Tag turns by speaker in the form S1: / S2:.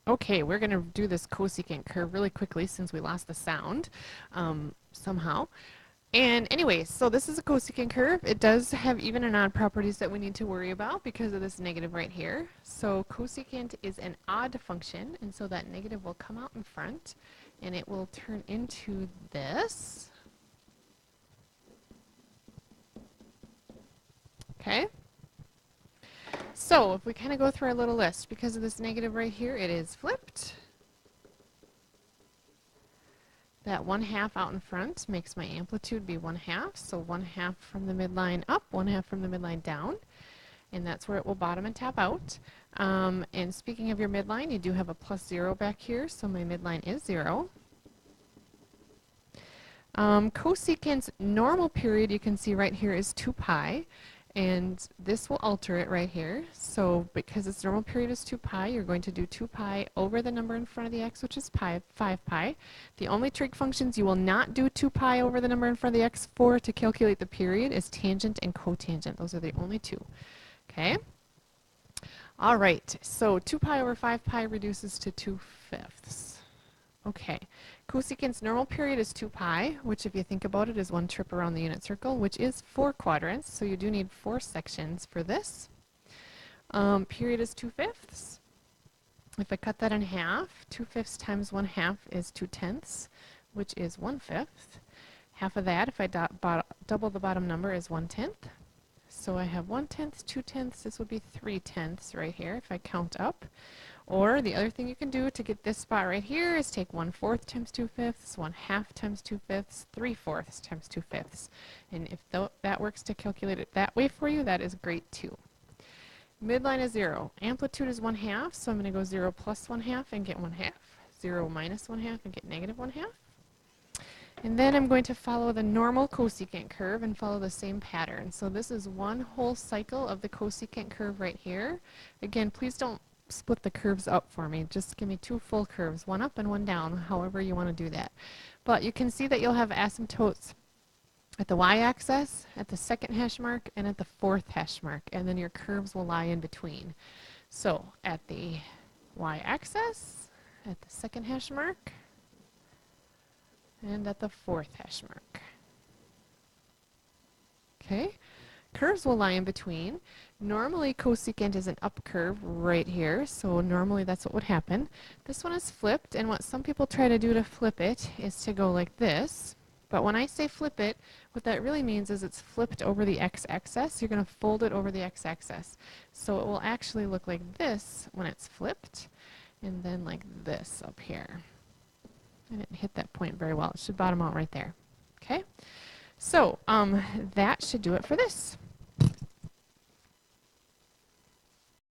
S1: Okay, we're going to do this cosecant curve really quickly since we lost the sound somehow. And anyway, so this is a cosecant curve. It does have even and odd properties that we need to worry about because of this negative right here. So cosecant is an odd function, and so that negative will come out in front, and it will turn into this. Okay? So if we kind of go through our little list, because of this negative right here, it is flipped. That 1/2 out in front makes my amplitude be 1/2. So 1/2 from the midline up, 1/2 from the midline down. And that's where it will bottom and top out. And speaking of your midline, you do have a +0 back here, so my midline is 0. Cosecant's normal period, you can see right here, is 2 pi. And this will alter it right here. So because its normal period is 2 pi, you're going to do 2 pi over the number in front of the x, which is 5 pi. The only trig functions you will not do 2 pi over the number in front of the x for to calculate the period is tangent and cotangent. Those are the only two. Okay? All right, so 2 pi over 5 pi reduces to 2/5. Okay, cosecant's normal period is 2 pi, which if you think about it is one trip around the unit circle, which is 4 quadrants, so you do need 4 sections for this. Period is 2/5. If I cut that in half, 2/5 times 1/2 is 2/10, which is 1/5. Half of that, if I double the bottom number, is 1/10. So I have 1/10, 2/10, this would be 3/10 right here if I count up. Or the other thing you can do to get this spot right here is take 1/4 times 2/5, 1/2 times 2/5, 3/4 times 2/5. And if that works to calculate it that way for you, that is great too. Midline is 0. Amplitude is 1/2, so I'm going to go 0 plus 1/2 and get 1/2. 0 minus 1/2 and get negative 1/2. And then I'm going to follow the normal cosecant curve and follow the same pattern. So this is one whole cycle of the cosecant curve right here. Again, please don't split the curves up for me. Just give me 2 full curves, one up and one down, however you want to do that. But you can see that you'll have asymptotes at the y-axis, at the second hash mark, and at the fourth hash mark. And then your curves will lie in between. So at the y-axis, at the second hash mark, and at the fourth hash mark. Okay, curves will lie in between. Normally cosecant is an up curve right here, so normally that's what would happen. This one is flipped, and what some people try to do to flip it is to go like this. But when I say flip it, what that really means is it's flipped over the x-axis. You're going to fold it over the x-axis. So it will actually look like this when it's flipped, and then like this up here. I didn't hit that point very well. It should bottom out right there. Okay? So that should do it for this.